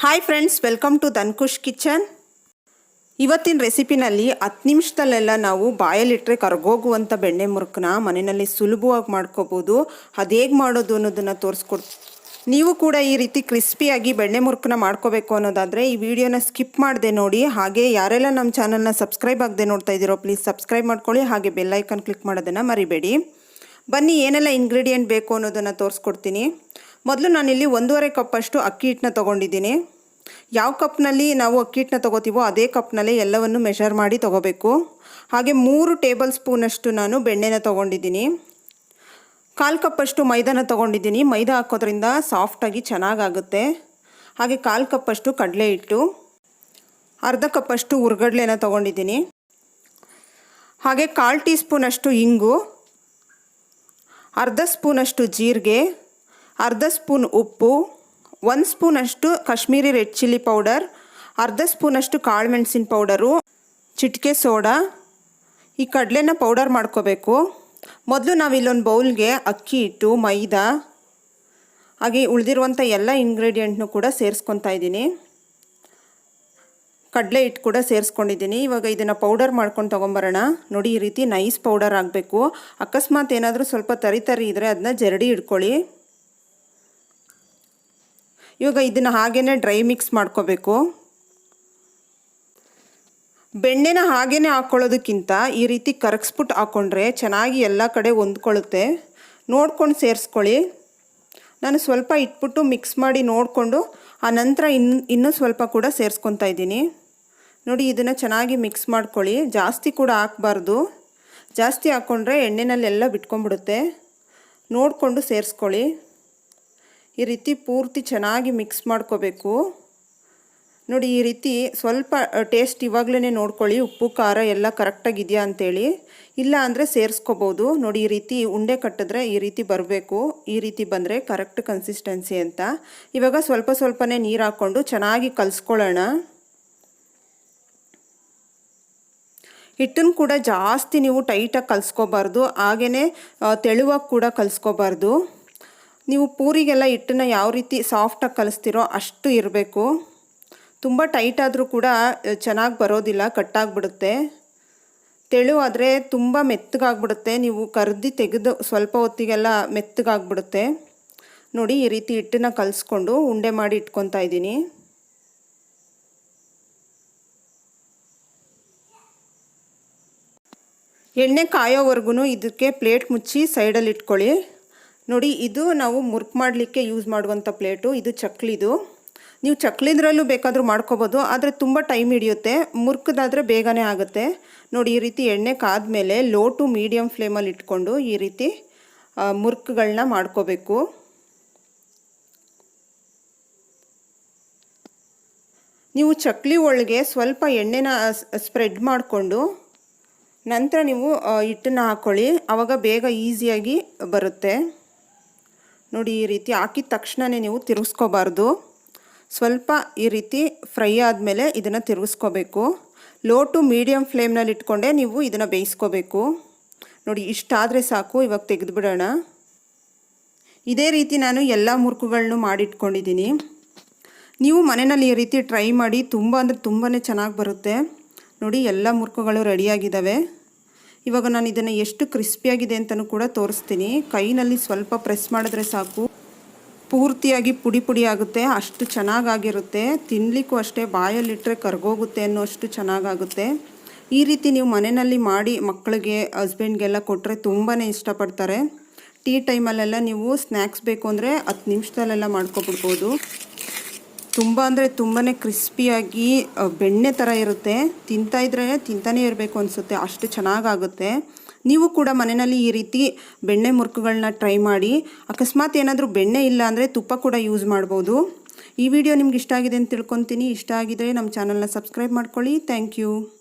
Hi friends, welcome to Dhankush kitchen. ಇವತ್ತಿನ ರೆಸಿಪಿನಲ್ಲಿ 10 ನಿಮಿಷದಲ್ಲೆಲ್ಲ ನಾವು ಬಾಯಲ್ಲಿಟ್ಟರೆ ಕರಗೋಗುವಂಥ ಬೆಣ್ಣೆ ಮುರುಕನ್ನ ಮನೆಯಲ್ಲಿ ಸುಲಭವಾಗಿ ಮಾಡ್ಕೋಬೋದು. ಅದು ಹೇಗೆ ಮಾಡೋದು ಅನ್ನೋದನ್ನು ತೋರಿಸ್ಕೊಡ್ತೀನಿ. ನೀವು ಕೂಡ ಈ ರೀತಿ ಕ್ರಿಸ್ಪಿಯಾಗಿ ಬೆಣ್ಣೆ ಮುರುಕನ್ನ ಮಾಡ್ಕೋಬೇಕು ಅನ್ನೋದಾದರೆ ಈ ವಿಡಿಯೋನ ಸ್ಕಿಪ್ ಮಾಡದೆ ನೋಡಿ. ಹಾಗೆ ಯಾರೆಲ್ಲ ನಮ್ಮ ಚಾನಲ್ನ ಸಬ್ಸ್ಕ್ರೈಬ್ ಆಗದೆ ನೋಡ್ತಾ ಇದ್ದೀರೋ ಪ್ಲೀಸ್ ಸಬ್ಸ್ಕ್ರೈಬ್ ಮಾಡ್ಕೊಳ್ಳಿ. ಹಾಗೆ ಬೆಲ್ ಐಕಾನ್ ಕ್ಲಿಕ್ ಮಾಡೋದನ್ನು ಮರಿಬೇಡಿ. ಬನ್ನಿ, ಏನೆಲ್ಲ ಇಂಗ್ರೀಡಿಯೆಂಟ್ ಬೇಕು ಅನ್ನೋದನ್ನು ತೋರಿಸ್ಕೊಡ್ತೀನಿ. ಮೊದಲು ನಾನಿಲ್ಲಿ 1.5 ಕಪ್ಪಷ್ಟು ಅಕ್ಕಿ ಹಿಟ್ಟನ್ನ ತೊಗೊಂಡಿದ್ದೀನಿ. ಯಾವ ಕಪ್ನಲ್ಲಿ ನಾವು ಅಕ್ಕಿ ಹಿಟ್ಟನ್ನ ತೊಗೋತೀವೋ ಅದೇ ಕಪ್ನಲ್ಲೇ ಎಲ್ಲವನ್ನು ಮೆಷರ್ ಮಾಡಿ ತೊಗೋಬೇಕು. ಹಾಗೆ 3 ಟೇಬಲ್ ಸ್ಪೂನಷ್ಟು ನಾನು ಬೆಣ್ಣೆನ ತೊಗೊಂಡಿದ್ದೀನಿ. 1/4 ಕಪ್ಪಷ್ಟು ಮೈದಾನ ತೊಗೊಂಡಿದ್ದೀನಿ. ಮೈದಾ ಹಾಕೋದ್ರಿಂದ ಸಾಫ್ಟಾಗಿ ಚೆನ್ನಾಗಾಗುತ್ತೆ. ಹಾಗೆ 1/4 ಕಪ್ಪಷ್ಟು ಕಡಲೆ ಹಿಟ್ಟು, 1/2 ಕಪ್ಪಷ್ಟು ಹುರ್ಗಡ್ಲೆನ ತೊಗೊಂಡಿದ್ದೀನಿ. ಹಾಗೆ 1/4 ಟೀ ಸ್ಪೂನಷ್ಟು ಇಂಗು, 1/2 ಸ್ಪೂನಷ್ಟು ಜೀರಿಗೆ, 1/2 ಸ್ಪೂನ್ ಉಪ್ಪು, 1 ಸ್ಪೂನಷ್ಟು ಕಾಶ್ಮೀರಿ ರೆಡ್ ಚಿಲ್ಲಿ ಪೌಡರ್, 1/2 ಸ್ಪೂನಷ್ಟು ಕಾಳು ಮೆಣಸಿನ ಪೌಡರು, ಚಿಟಿಕೆ ಸೋಡಾ. ಈ ಕಡಲೆನ ಪೌಡರ್ ಮಾಡ್ಕೋಬೇಕು. ಮೊದಲು ನಾವು ಇಲ್ಲೊಂದು ಬೌಲ್ಗೆ ಅಕ್ಕಿ ಹಿಟ್ಟು, ಮೈದಾ ಹಾಗೆ ಉಳಿದಿರುವಂಥ ಎಲ್ಲ ಇಂಗ್ರೀಡಿಯೆಂಟ್ನು ಕೂಡ ಸೇರಿಸ್ಕೊತಾ ಇದ್ದೀನಿ. ಕಡಲೆ ಹಿಟ್ಟು ಕೂಡ ಸೇರಿಸ್ಕೊಂಡಿದ್ದೀನಿ. ಇವಾಗ ಇದನ್ನು ಪೌಡರ್ ಮಾಡ್ಕೊಂಡು ತೊಗೊಂಬರೋಣ. ನೋಡಿ, ಈ ರೀತಿ ನೈಸ್ ಪೌಡರ್ ಆಗಬೇಕು. ಅಕಸ್ಮಾತ್ ಏನಾದರೂ ಸ್ವಲ್ಪ ತರಿ ಇದ್ದರೆ ಅದನ್ನ ಜರಡಿ ಇಟ್ಕೊಳ್ಳಿ. ಇವಾಗ ಇದನ್ನು ಹಾಗೇ ಡ್ರೈ ಮಿಕ್ಸ್ ಮಾಡ್ಕೋಬೇಕು. ಬೆಣ್ಣೆನ ಹಾಗೇ ಹಾಕ್ಕೊಳ್ಳೋದಕ್ಕಿಂತ ಈ ರೀತಿ ಕರಗಿಸ್ಬಿಟ್ಟು ಹಾಕ್ಕೊಂಡ್ರೆ ಚೆನ್ನಾಗಿ ಎಲ್ಲ ಕಡೆ ಹೊಂದ್ಕೊಳ್ಳುತ್ತೆ. ನೋಡ್ಕೊಂಡು ಸೇರಿಸ್ಕೊಳ್ಳಿ. ನಾನು ಸ್ವಲ್ಪ ಇಟ್ಬಿಟ್ಟು ಮಿಕ್ಸ್ ಮಾಡಿ ನೋಡಿಕೊಂಡು ಆ ನಂತರ ಇನ್ನೂ ಸ್ವಲ್ಪ ಕೂಡ ಸೇರಿಸ್ಕೊತಾ ಇದ್ದೀನಿ. ನೋಡಿ, ಇದನ್ನು ಚೆನ್ನಾಗಿ ಮಿಕ್ಸ್ ಮಾಡ್ಕೊಳ್ಳಿ. ಜಾಸ್ತಿ ಕೂಡ ಹಾಕಬಾರ್ದು. ಜಾಸ್ತಿ ಹಾಕ್ಕೊಂಡ್ರೆ ಎಣ್ಣೆನಲ್ಲೆಲ್ಲ ಬಿಟ್ಕೊಂಡ್ಬಿಡುತ್ತೆ. ನೋಡಿಕೊಂಡು ಸೇರಿಸ್ಕೊಳ್ಳಿ. ಈ ರೀತಿ ಪೂರ್ತಿ ಚೆನ್ನಾಗಿ ಮಿಕ್ಸ್ ಮಾಡ್ಕೋಬೇಕು. ನೋಡಿ, ಈ ರೀತಿ ಸ್ವಲ್ಪ ಟೇಸ್ಟ್ ಇವಾಗಲೇ ನೋಡ್ಕೊಳ್ಳಿ, ಉಪ್ಪು ಖಾರ ಎಲ್ಲ ಕರೆಕ್ಟಾಗಿದೆಯಾ ಅಂಥೇಳಿ. ಇಲ್ಲ ಅಂದರೆ ಸೇರಿಸ್ಕೋಬೋದು. ನೋಡಿ, ಈ ರೀತಿ ಉಂಡೆ ಕಟ್ಟಿದ್ರೆ ಈ ರೀತಿ ಬರಬೇಕು. ಈ ರೀತಿ ಬಂದರೆ ಕರೆಕ್ಟ್ ಕನ್ಸಿಸ್ಟೆನ್ಸಿ ಅಂತ. ಇವಾಗ ಸ್ವಲ್ಪ ಸ್ವಲ್ಪನೇ ನೀರು ಹಾಕ್ಕೊಂಡು ಚೆನ್ನಾಗಿ ಕಲಿಸ್ಕೊಳ್ಳೋಣ. ಹಿಟ್ಟನ್ನು ಕೂಡ ಜಾಸ್ತಿ ನೀವು ಟೈಟಾಗಿ ಕಲಿಸ್ಕೋಬಾರ್ದು, ಹಾಗೆಯೇ ತೆಳುವಾಗಿ ಕೂಡ ಕಲಿಸ್ಕೋಬಾರ್ದು. ನೀವು ಪೂರಿಗೆಲ್ಲ ಹಿಟ್ಟನ್ನು ಯಾವ ರೀತಿ ಸಾಫ್ಟಾಗಿ ಕಲಿಸ್ತೀರೋ ಅಷ್ಟು ಇರಬೇಕು. ತುಂಬ ಟೈಟ್ ಆದರೂ ಕೂಡ ಚೆನ್ನಾಗಿ ಬರೋದಿಲ್ಲ, ಕಟ್ಟಾಗ್ಬಿಡುತ್ತೆ. ತೆಳುವಾದರೆ ತುಂಬ ಮೆತ್ತಗಾಗ್ಬಿಡುತ್ತೆ. ನೀವು ಕರ್ದು ತೆಗೆದು ಸ್ವಲ್ಪ ಹೊತ್ತಿಗೆಲ್ಲ ಮೆತ್ತಗಾಗ್ಬಿಡುತ್ತೆ. ನೋಡಿ, ಈ ರೀತಿ ಹಿಟ್ಟನ್ನು ಕಲಿಸ್ಕೊಂಡು ಉಂಡೆ ಮಾಡಿ ಇಟ್ಕೊತಾ ಇದ್ದೀನಿ. ಎಣ್ಣೆ ಕಾಯೋವರೆಗೂ ಇದಕ್ಕೆ ಪ್ಲೇಟ್ ಮುಚ್ಚಿ ಸೈಡಲ್ಲಿ ಇಟ್ಕೊಳ್ಳಿ. ನೋಡಿ, ಇದು ನಾವು ಮುರುಕು ಮಾಡಲಿಕ್ಕೆ ಯೂಸ್ ಮಾಡುವಂಥ ಪ್ಲೇಟು. ಇದು ಚಕ್ಲಿದು. ನೀವು ಚಕ್ಲಿದ್ರಲ್ಲೂ ಬೇಕಾದರೂ ಮಾಡ್ಕೋಬೋದು, ಆದರೆ ತುಂಬ ಟೈಮ್ ಹಿಡಿಯುತ್ತೆ. ಮುರುಕದಾದರೆ ಬೇಗನೆ ಆಗುತ್ತೆ. ನೋಡಿ, ಈ ರೀತಿ ಎಣ್ಣೆ ಕಾದ್ಮೇಲೆ ಲೋ ಟು ಮೀಡಿಯಮ್ ಫ್ಲೇಮಲ್ಲಿ ಇಟ್ಕೊಂಡು ಈ ರೀತಿ ಮುರುಕುಗಳನ್ನ ಮಾಡ್ಕೋಬೇಕು. ನೀವು ಚಕ್ಲಿ ಒಳಗೆ ಸ್ವಲ್ಪ ಎಣ್ಣೆನ ಸ್ಪ್ರೆಡ್ ಮಾಡಿಕೊಂಡು ನಂತರ ನೀವು ಹಿಟ್ಟನ್ನು ಹಾಕ್ಕೊಳ್ಳಿ. ಆವಾಗ ಬೇಗ ಈಸಿಯಾಗಿ ಬರುತ್ತೆ. ನೋಡಿ, ಈ ರೀತಿ ಹಾಕಿದ ತಕ್ಷಣವೇ ನೀವು ತಿರುಗಿಸ್ಕೋಬಾರ್ದು. ಸ್ವಲ್ಪ ಈ ರೀತಿ ಫ್ರೈ ಆದಮೇಲೆ ಇದನ್ನು ತಿರುಗಿಸ್ಕೋಬೇಕು. ಲೋ ಟು ಮೀಡಿಯಮ್ ಫ್ಲೇಮ್ನಲ್ಲಿ ಇಟ್ಕೊಂಡೆ ನೀವು ಇದನ್ನು ಬೇಯಿಸ್ಕೋಬೇಕು. ನೋಡಿ, ಇಷ್ಟಾದರೆ ಸಾಕು. ಇವಾಗ ತೆಗೆದುಬಿಡೋಣ. ಇದೇ ರೀತಿ ನಾನು ಎಲ್ಲ ಮುರುಕುಗಳನ್ನು ಮಾಡಿಟ್ಕೊಂಡಿದ್ದೀನಿ. ನೀವು ಮನೆಯಲ್ಲಿ ಈ ರೀತಿ ಟ್ರೈ ಮಾಡಿ. ತುಂಬ ಅಂದರೆ ತುಂಬಾ ಚೆನ್ನಾಗಿ ಬರುತ್ತೆ. ನೋಡಿ, ಎಲ್ಲ ಮುರುಕುಗಳು ರೆಡಿಯಾಗಿದ್ದಾವೆ. ಇವಾಗ ನಾನು ಇದನ್ನು ಎಷ್ಟು ಕ್ರಿಸ್ಪಿಯಾಗಿದೆ ಅಂತಲೂ ಕೂಡ ತೋರಿಸ್ತೀನಿ. ಕೈನಲ್ಲಿ ಸ್ವಲ್ಪ ಪ್ರೆಸ್ ಮಾಡಿದ್ರೆ ಸಾಕು, ಪೂರ್ತಿಯಾಗಿ ಪುಡಿ ಪುಡಿ ಆಗುತ್ತೆ. ಅಷ್ಟು ಚೆನ್ನಾಗಾಗಿರುತ್ತೆ. ತಿನ್ನಲಿಕ್ಕೂ ಅಷ್ಟೇ, ಬಾಯಲ್ಲಿಟ್ಟರೆ ಕರಗೋಗುತ್ತೆ ಅನ್ನೋಷ್ಟು ಚೆನ್ನಾಗಾಗುತ್ತೆ. ಈ ರೀತಿ ನೀವು ಮನೆಯಲ್ಲಿ ಮಾಡಿ ಮಕ್ಕಳಿಗೆ, ಹಸ್ಬೆಂಡ್ಗೆಲ್ಲ ಕೊಟ್ಟರೆ ತುಂಬಾ ಇಷ್ಟಪಡ್ತಾರೆ. ಟೀ ಟೈಮಲ್ಲೆಲ್ಲ ನೀವು ಸ್ನ್ಯಾಕ್ಸ್ ಬೇಕು ಅಂದರೆ 10 ನಿಮಿಷದಲ್ಲೆಲ್ಲ ಮಾಡ್ಕೊಬಿಡ್ಬೋದು. ತುಂಬ ಅಂದರೆ ತುಂಬಾ ಕ್ರಿಸ್ಪಿಯಾಗಿ ಬೆಣ್ಣೆ ಥರ ಇರುತ್ತೆ. ತಿಂತಾಯಿದ್ರೇ ತಿಂತಾನೇ ಇರಬೇಕು ಅನಿಸುತ್ತೆ, ಅಷ್ಟು ಚೆನ್ನಾಗಾಗುತ್ತೆ. ನೀವು ಕೂಡ ಮನೆಯಲ್ಲಿ ಈ ರೀತಿ ಬೆಣ್ಣೆ ಮುರುಕುಗಳನ್ನ ಟ್ರೈ ಮಾಡಿ. ಅಕಸ್ಮಾತ್ ಏನಾದರೂ ಬೆಣ್ಣೆ ಇಲ್ಲ ಅಂದರೆ ತುಪ್ಪ ಕೂಡ ಯೂಸ್ ಮಾಡ್ಬೋದು. ಈ ವಿಡಿಯೋ ನಿಮ್ಗೆ ಇಷ್ಟ ಆಗಿದೆ ಅಂತ ತಿಳ್ಕೊತೀನಿ. ಇಷ್ಟ ಆಗಿದರೆ ನಮ್ಮ ಚಾನಲ್ನ ಸಬ್ಸ್ಕ್ರೈಬ್ ಮಾಡ್ಕೊಳ್ಳಿ. Thank you.